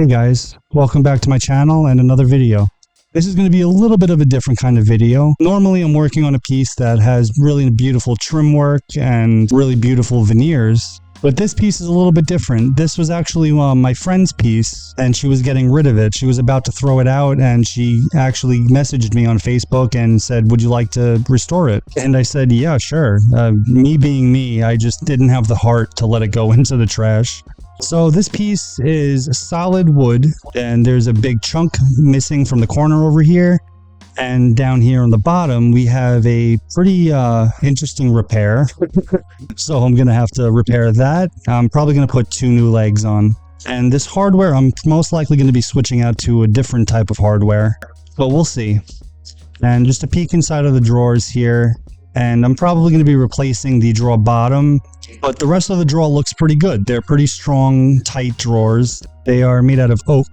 Hey guys, welcome back to my channel and another video. This is going to be a little bit of a different kind of video. Normally I'm working on a piece that has really beautiful trim work and really beautiful veneers, but this piece is a little bit different. This was actually my friend's piece and she was getting rid of it. She was about to throw it out and she actually messaged me on Facebook and said, would you like to restore it? And I said, yeah, sure. Me being me, I just didn't have the heart to let it go into the trash. So this piece is solid wood and there's a big chunk missing from the corner over here. And down here on the bottom, we have a pretty interesting repair. So I'm going to have to repair that. I'm probably going to put 2 new legs on. And this hardware, I'm most likely going to be switching out to a different type of hardware. But we'll see. And just a peek inside of the drawers here. And I'm probably going to be replacing the drawer bottom, but the rest of the drawer looks pretty good. They're pretty strong, tight drawers. They are made out of oak.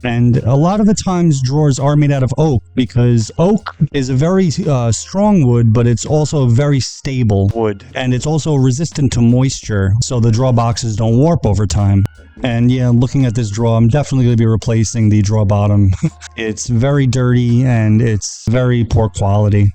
And a lot of the times drawers are made out of oak because oak is a very strong wood, but it's also a very stable wood. And it's also resistant to moisture, so the drawer boxes don't warp over time. And yeah, looking at this drawer, I'm definitely going to be replacing the drawer bottom. It's very dirty and it's very poor quality.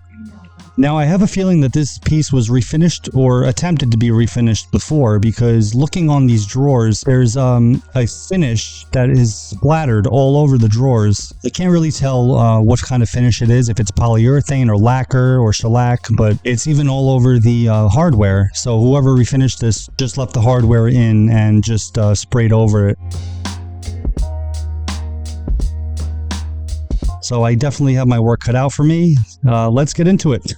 Now, I have a feeling that this piece was refinished or attempted to be refinished before because looking on these drawers, there's a finish that is splattered all over the drawers. I can't really tell what kind of finish it is, if it's polyurethane or lacquer or shellac, but it's even all over the hardware. So whoever refinished this just left the hardware in and just sprayed over it. So I definitely have my work cut out for me. Let's get into it.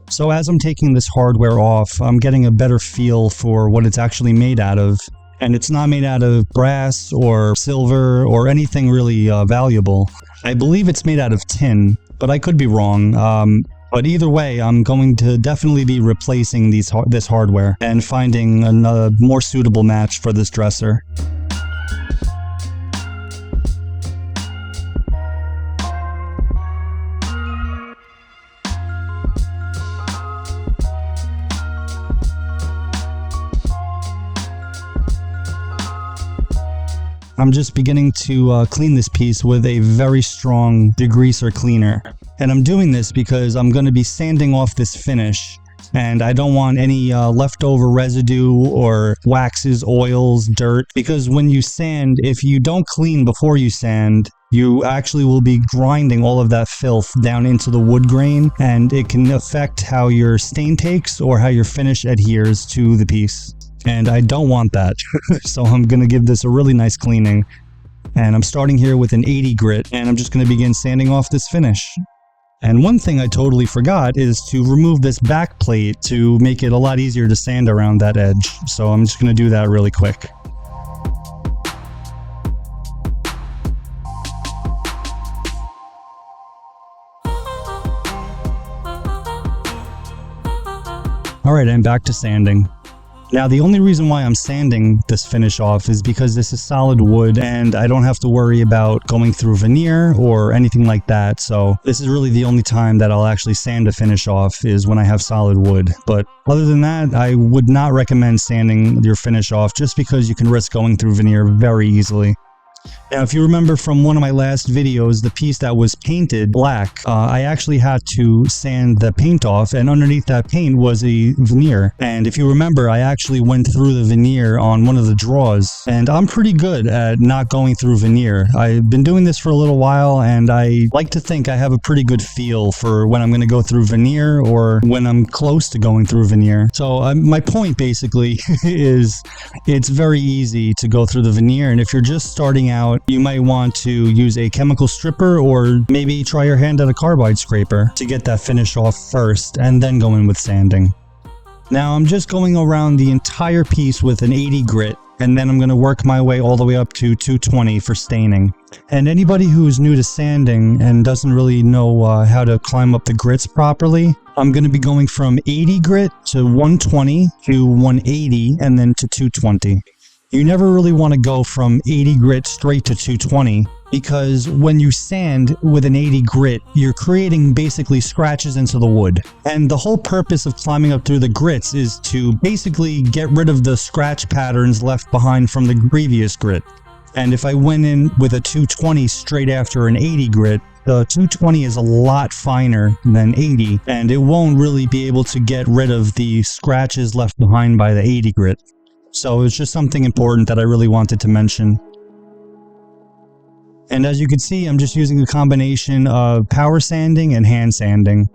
So as I'm taking this hardware off, I'm getting a better feel for what it's actually made out of. And it's not made out of brass or silver or anything really valuable. I believe it's made out of tin, but I could be wrong. But either way, I'm going to definitely be replacing this hardware and finding another more suitable match for this dresser. I'm just beginning to clean this piece with a very strong degreaser cleaner. And I'm doing this because I'm going to be sanding off this finish. And I don't want any leftover residue or waxes, oils, dirt. Because when you sand, if you don't clean before you sand, you actually will be grinding all of that filth down into the wood grain. And it can affect how your stain takes or how your finish adheres to the piece. And I don't want that. So I'm going to give this a really nice cleaning. And I'm starting here with an 80 grit. And I'm just going to begin sanding off this finish. And one thing I totally forgot is to remove this back plate to make it a lot easier to sand around that edge. So I'm just going to do that really quick. Alright, I'm back to sanding. Now, the only reason why I'm sanding this finish off is because this is solid wood and I don't have to worry about going through veneer or anything like that. So this is really the only time that I'll actually sand a finish off is when I have solid wood. But other than that, I would not recommend sanding your finish off just because you can risk going through veneer very easily. Now, if you remember from one of my last videos, the piece that was painted black, I actually had to sand the paint off, and underneath that paint was a veneer. And if you remember, I actually went through the veneer on one of the drawers, and I'm pretty good at not going through veneer. I've been doing this for a little while, and I like to think I have a pretty good feel for when I'm going to go through veneer or when I'm close to going through veneer. So my point basically is it's very easy to go through the veneer, and if you're just starting out, you might want to use a chemical stripper or maybe try your hand at a carbide scraper to get that finish off first and then go in with sanding. Now I'm just going around the entire piece with an 80 grit and then I'm going to work my way all the way up to 220 for staining. And anybody who's new to sanding and doesn't really know how to climb up the grits properly, I'm going to be going from 80 grit to 120 to 180 and then to 220. You never really want to go from 80 grit straight to 220 because when you sand with an 80 grit, you're creating basically scratches into the wood. And the whole purpose of climbing up through the grits is to basically get rid of the scratch patterns left behind from the previous grit. And if I went in with a 220 straight after an 80 grit, the 220 is a lot finer than 80, and it won't really be able to get rid of the scratches left behind by the 80 grit. So it's just something important that I really wanted to mention. And as you can see, I'm just using a combination of power sanding and hand sanding.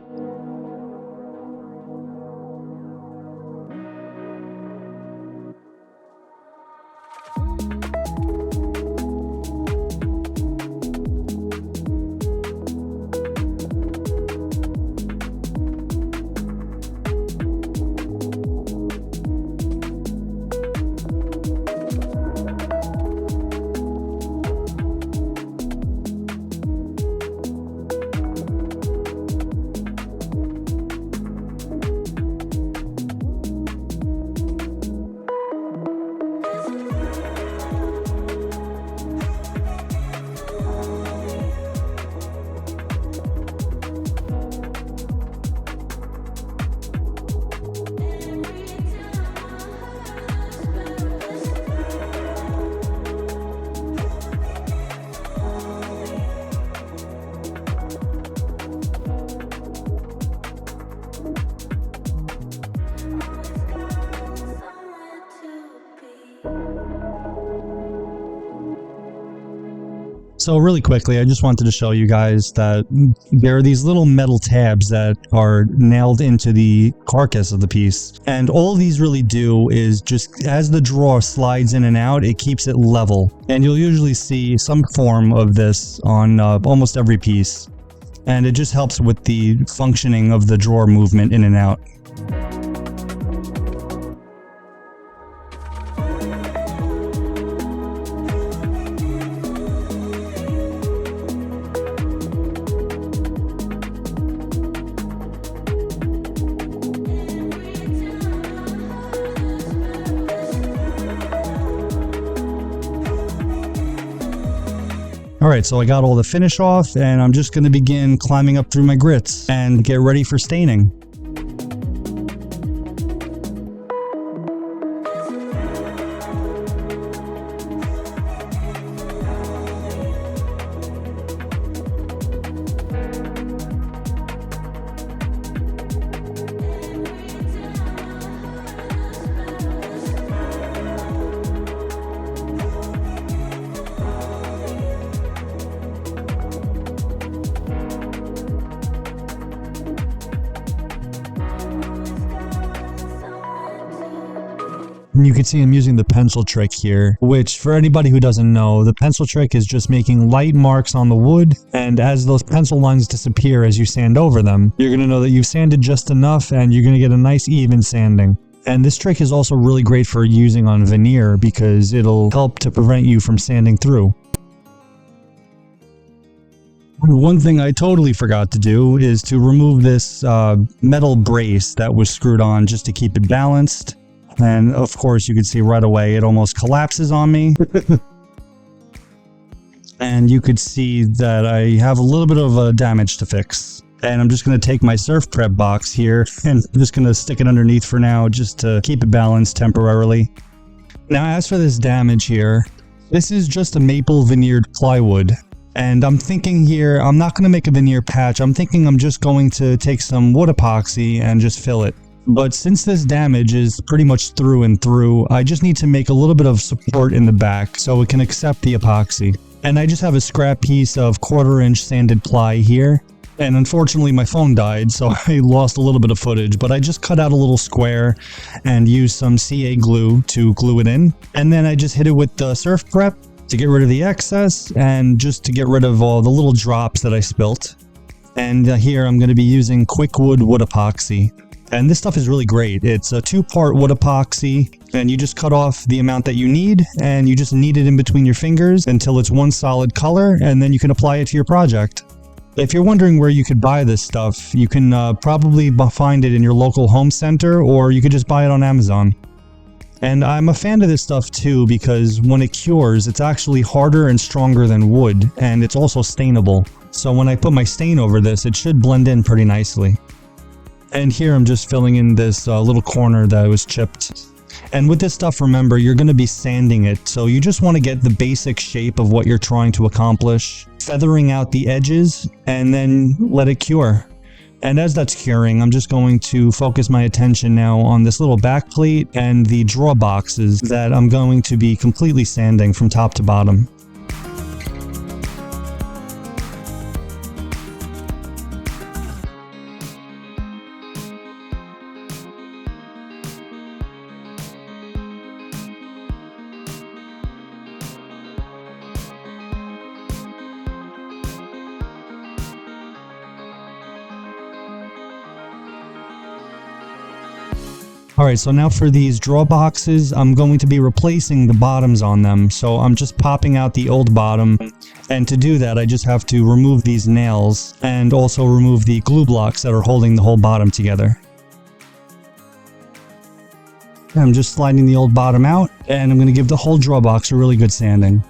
So really quickly, I just wanted to show you guys that there are these little metal tabs that are nailed into the carcass of the piece. And all these really do is just as the drawer slides in and out, it keeps it level. And you'll usually see some form of this on almost every piece. And it just helps with the functioning of the drawer movement in and out. Alright, so I got all the finish off and I'm just going to begin climbing up through my grits and get ready for staining. And you can see I'm using the pencil trick here, which for anybody who doesn't know, the pencil trick is just making light marks on the wood, and as those pencil lines disappear as you sand over them, you're going to know that you've sanded just enough and you're going to get a nice even sanding. And this trick is also really great for using on veneer because it'll help to prevent you from sanding through. One thing I totally forgot to do is to remove this metal brace that was screwed on just to keep it balanced. And of course you can see right away it almost collapses on me. And you could see that I have a little bit of damage to fix. And I'm just going to take my surf prep box here and I'm just going to stick it underneath for now just to keep it balanced temporarily. Now as for this damage here, this is just a maple veneered plywood. And I'm thinking here, I'm not going to make a veneer patch. I'm thinking I'm just going to take some wood epoxy and just fill it. But since this damage is pretty much through and through, I just need to make a little bit of support in the back so it can accept the epoxy. And I just have a scrap piece of 1/4 inch sanded ply here. And unfortunately my phone died, so I lost a little bit of footage, but I just cut out a little square and used some CA glue to glue it in. And then I just hit it with the surf prep to get rid of the excess and just to get rid of all the little drops that I spilt. And here I'm going to be using Quickwood wood epoxy. And this stuff is really great. It's a 2-part wood epoxy, and you just cut off the amount that you need, and you just knead it in between your fingers until it's one solid color, and then you can apply it to your project. If you're wondering where you could buy this stuff, you can probably find it in your local home center, or you could just buy it on Amazon. And I'm a fan of this stuff too because when it cures, it's actually harder and stronger than wood, and it's also stainable. So when I put my stain over this, it should blend in pretty nicely. And here I'm just filling in this little corner that was chipped. And with this stuff, remember, you're going to be sanding it, so you just want to get the basic shape of what you're trying to accomplish, feathering out the edges, and then let it cure. And as that's curing, I'm just going to focus my attention now on this little back plate and the drawer boxes that I'm going to be completely sanding from top to bottom. Alright, so now for these drawer boxes, I'm going to be replacing the bottoms on them. So I'm just popping out the old bottom, and to do that I just have to remove these nails and also remove the glue blocks that are holding the whole bottom together. I'm just sliding the old bottom out, and I'm going to give the whole drawer box a really good sanding.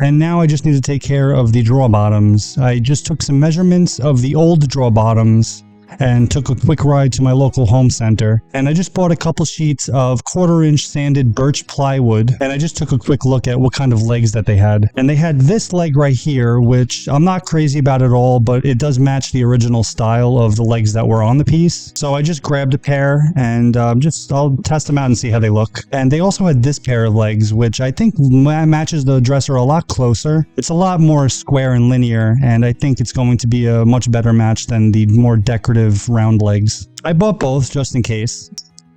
And now I just need to take care of the drawer bottoms. I just took some measurements of the old drawer bottoms and took a quick ride to my local home center. And I just bought a couple sheets of 1/4-inch sanded birch plywood, and I just took a quick look at what kind of legs that they had. And they had this leg right here, which I'm not crazy about at all, but it does match the original style of the legs that were on the piece. So I just grabbed a pair and I'll test them out and see how they look. And they also had this pair of legs, which I think matches the dresser a lot closer. It's a lot more square and linear, and I think it's going to be a much better match than the more decorative round legs. I bought both just in case.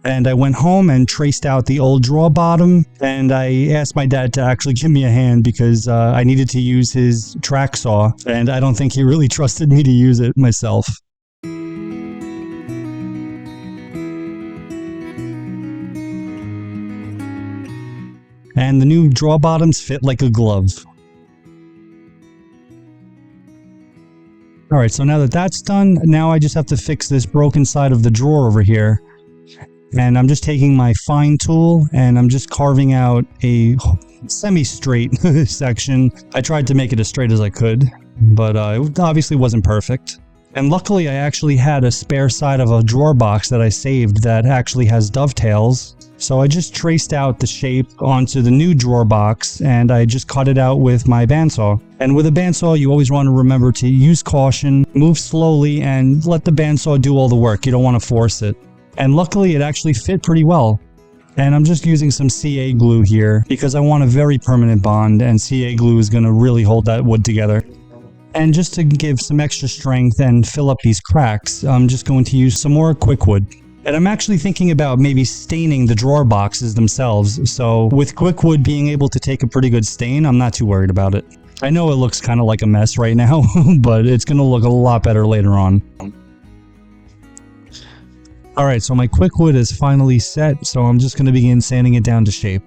And I went home and traced out the old drawer bottom, and I asked my dad to actually give me a hand because I needed to use his track saw, and I don't think he really trusted me to use it myself. And the new drawer bottoms fit like a glove. Alright, so now that that's done, now I just have to fix this broken side of the drawer over here. And I'm just taking my fine tool and I'm just carving out a semi-straight section. I tried to make it as straight as I could, but it obviously wasn't perfect. And luckily I actually had a spare side of a drawer box that I saved that actually has dovetails. So I just traced out the shape onto the new drawer box and I just cut it out with my bandsaw. And with a bandsaw, you always want to remember to use caution, move slowly, and let the bandsaw do all the work. You don't want to force it. And luckily it actually fit pretty well. And I'm just using some CA glue here because I want a very permanent bond, and CA glue is going to really hold that wood together. And just to give some extra strength and fill up these cracks, I'm just going to use some more Quickwood. And I'm actually thinking about maybe staining the drawer boxes themselves. So with Quickwood being able to take a pretty good stain, I'm not too worried about it. I know it looks kind of like a mess right now, but it's going to look a lot better later on. Alright, so my Quickwood is finally set, so I'm just going to begin sanding it down to shape.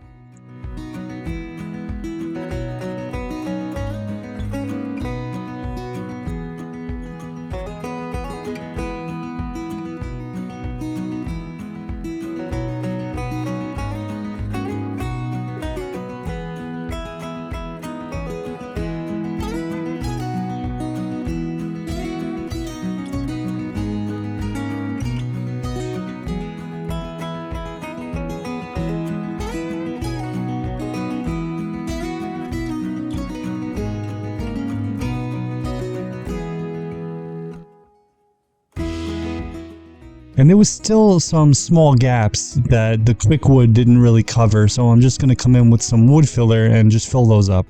And there was still some small gaps that the Quickwood didn't really cover, so I'm just going to come in with some wood filler and just fill those up.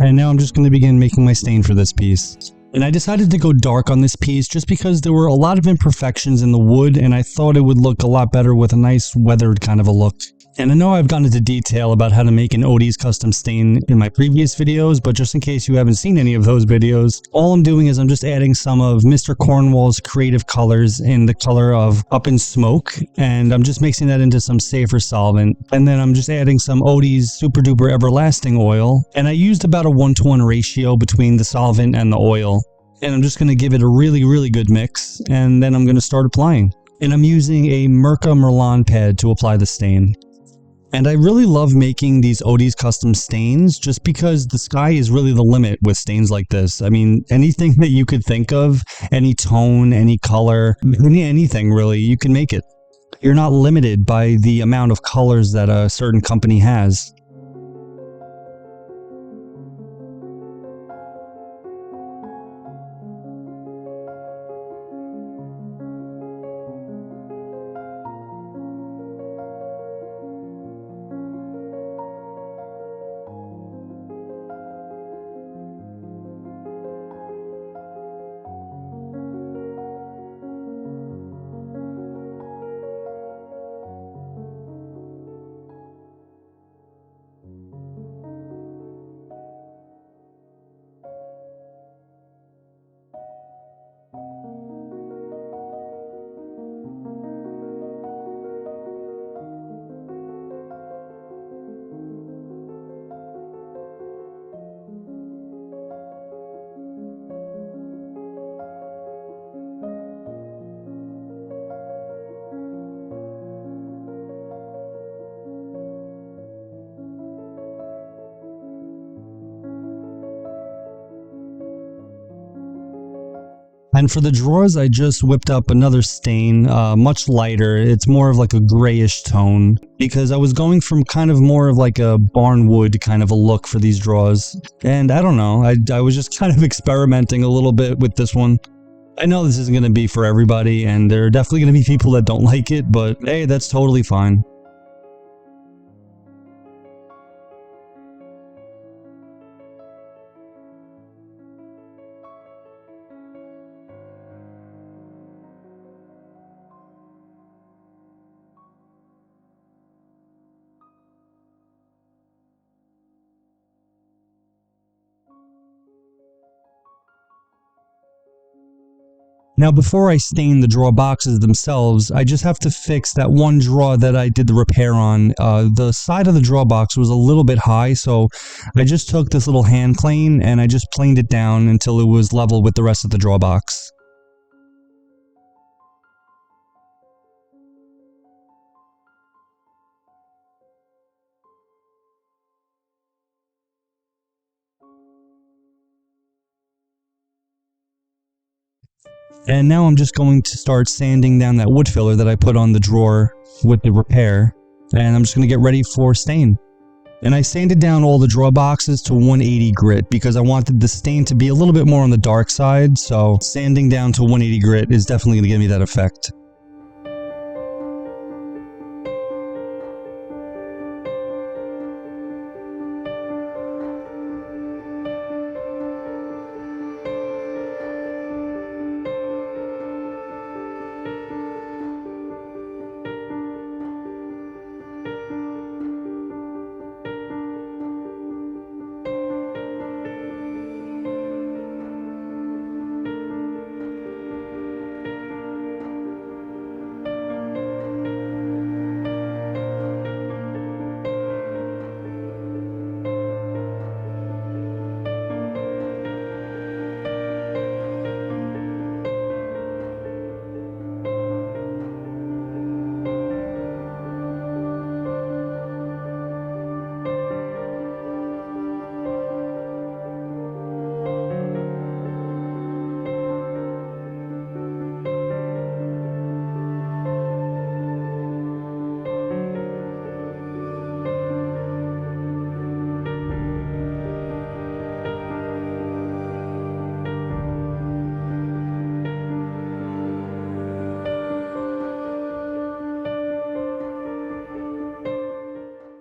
And now I'm just going to begin making my stain for this piece. And I decided to go dark on this piece just because there were a lot of imperfections in the wood, and I thought it would look a lot better with a nice weathered kind of a look. And I know I've gone into detail about how to make an Odie's custom stain in my previous videos, but just in case you haven't seen any of those videos, all I'm doing is I'm just adding some of Mr. Cornwall's creative colors in the color of Up in Smoke, and I'm just mixing that into some safer solvent. And then I'm just adding some Odie's Super Duper Everlasting oil, and I used about a 1-to-1 ratio between the solvent and the oil. And I'm just going to give it a really good mix, and then I'm going to start applying. And I'm using a Mirka Merlon pad to apply the stain. And I really love making these Odie's custom stains just because the sky is really the limit with stains like this. I mean, anything that you could think of, any tone, any color, anything really, you can make it. You're not limited by the amount of colors that a certain company has. And for the drawers, I just whipped up another stain, much lighter. It's more of like a grayish tone because I was going from kind of more of like a barnwood kind of a look for these drawers. And I don't know, I was just kind of experimenting a little bit with this one. I know this isn't going to be for everybody, and there are definitely going to be people that don't like it, but hey, that's totally fine. Now before I stain the drawer boxes themselves, I just have to fix that one drawer that I did the repair on. The side of the drawer box was a little bit high, so I just took this little hand plane and I just planed it down until it was level with the rest of the drawer box. And now I'm just going to start sanding down that wood filler that I put on the drawer with the repair, and I'm just going to get ready for stain. And I sanded down all the drawer boxes to 180 grit because I wanted the stain to be a little bit more on the dark side, so sanding down to 180 grit is definitely going to give me that effect.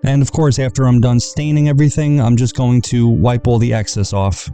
And of course, after I'm done staining everything, I'm just going to wipe all the excess off.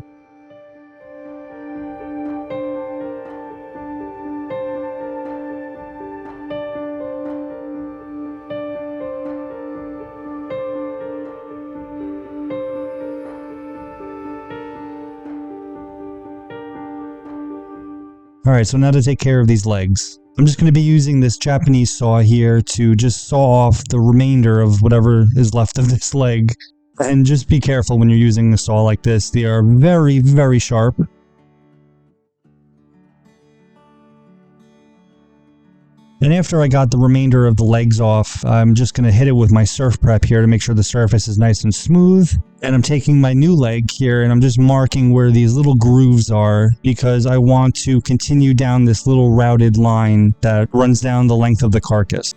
Alright, so now to take care of these legs. I'm just going to be using this Japanese saw here to just saw off the remainder of whatever is left of this leg. And just be careful when you're using the saw like this. They are very, very sharp. And after I got the remainder of the legs off, I'm just going to hit it with my surf prep here to make sure the surface is nice and smooth. And I'm taking my new leg here and I'm just marking where these little grooves are because I want to continue down this little routed line that runs down the length of the carcass.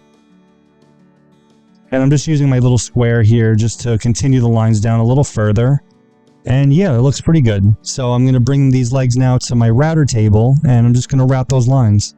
And I'm just using my little square here just to continue the lines down a little further. And yeah, it looks pretty good. So I'm going to bring these legs now to my router table and I'm just going to route those lines.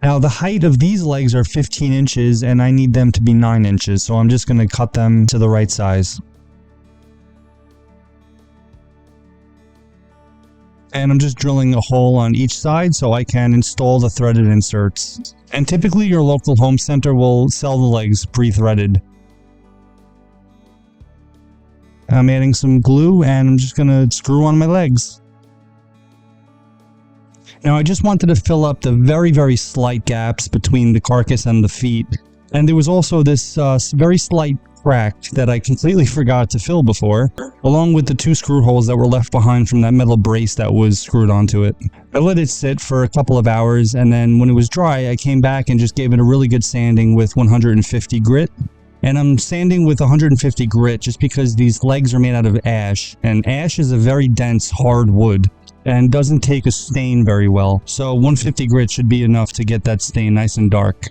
Now the height of these legs are 15 inches and I need them to be 9 inches, so I'm just going to cut them to the right size. And I'm just drilling a hole on each side so I can install the threaded inserts. And typically your local home center will sell the legs pre-threaded. I'm adding some glue and I'm just going to screw on my legs. Now I just wanted to fill up the very, very slight gaps between the carcass and the feet. And there was also this very slight crack that I completely forgot to fill before, along with the 2 screw holes that were left behind from that metal brace that was screwed onto it. I let it sit for a couple of hours and then when it was dry I came back and just gave it a really good sanding with 150 grit. And I'm sanding with 150 grit just because these legs are made out of ash, and ash is a very dense, hard wood and doesn't take a stain very well. So 150 grit should be enough to get that stain nice and dark.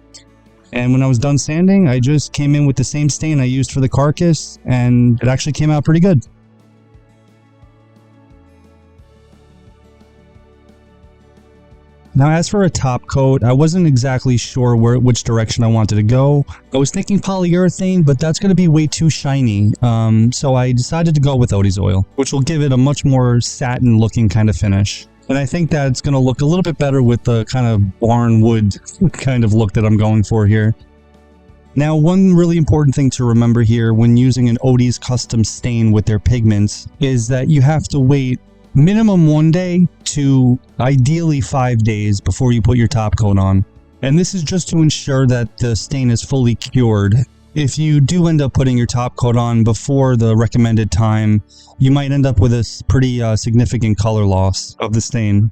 And when I was done sanding, I just came in with the same stain I used for the carcass and it actually came out pretty good. Now as for a top coat, I wasn't exactly sure which direction I wanted to go. I was thinking polyurethane, but that's going to be way too shiny. So I decided to go with Odie's oil, which will give it a much more satin looking kind of finish. And I think that's going to look a little bit better with the kind of barn wood kind of look that I'm going for here. Now, one really important thing to remember here when using an Odie's custom stain with their pigments is that you have to wait minimum 1 day to ideally 5 days before you put your top coat on. And this is just to ensure that the stain is fully cured. If you do end up putting your top coat on before the recommended time, you might end up with a pretty significant color loss of the stain.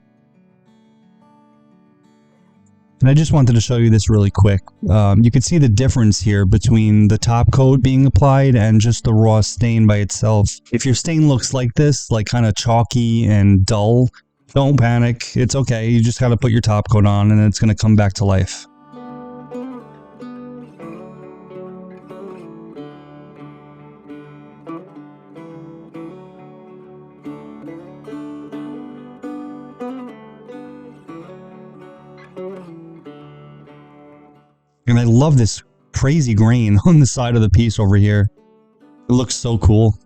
And I just wanted to show you this really quick. You can see the difference here between the top coat being applied and just the raw stain by itself. If your stain looks like this, like kind of chalky and dull, don't panic. It's okay. You just got to put your top coat on and it's going to come back to life. And I love this crazy grain on the side of the piece over here. It looks so cool.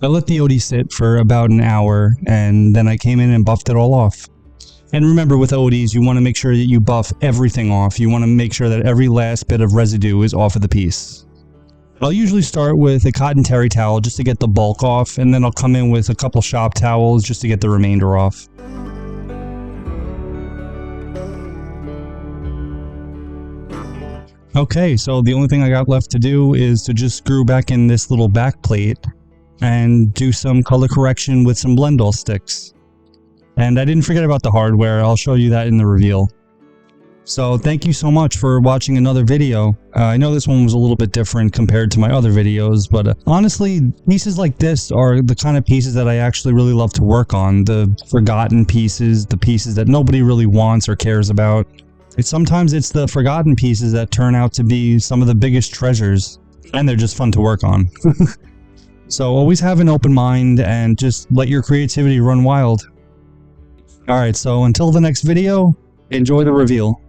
I let the OD sit for about an hour, and then I came in and buffed it all off. And remember, with ODs, you want to make sure that you buff everything off. You want to make sure that every last bit of residue is off of the piece. I'll usually start with a cotton terry towel just to get the bulk off, and then I'll come in with a couple shop towels just to get the remainder off. Okay, so the only thing I got left to do is to just screw back in this little back plate and do some color correction with some Blendall sticks. And I didn't forget about the hardware. I'll show you that in the reveal. So thank you so much for watching another video. I know this one was a little bit different compared to my other videos, but honestly, pieces like this are the kind of pieces that I actually really love to work on. The forgotten pieces, the pieces that nobody really wants or cares about. Sometimes it's the forgotten pieces that turn out to be some of the biggest treasures, and they're just fun to work on. So always have an open mind and just let your creativity run wild. Alright, so until the next video, enjoy the reveal.